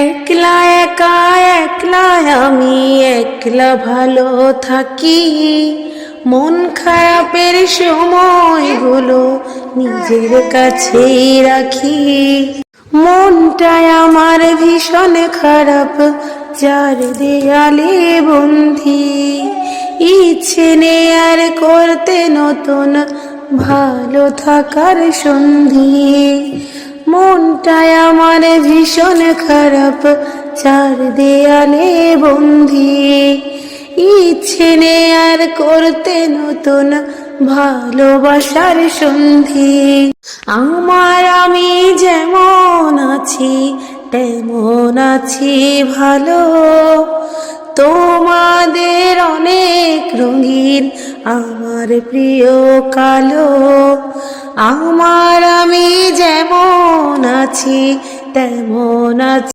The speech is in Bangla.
একলা একা একলা আমি একলা ভালো থাকি, মন খারাপের সময়গুলো নিজের কাছেই রাখি। মনটাই আমার ভীষণ খারাপ, চার দেয়ালে বন্ধি, ইচ্ছে নেই আর করতে নতুন ভালো থাকার সন্ধি। মনটাই আমার ভীষণ খারাপ, চার দেয়ালে বন্ধি, ইচ্ছে নেই আর করতে নতুন ভালোবাসার সন্ধি। আমি যেমন আছি তেমন আছি ভালো, তোমাদের অনেক রঙিন আমার প্রিয় কালো। আমি যেমন আছি তেমন আছি।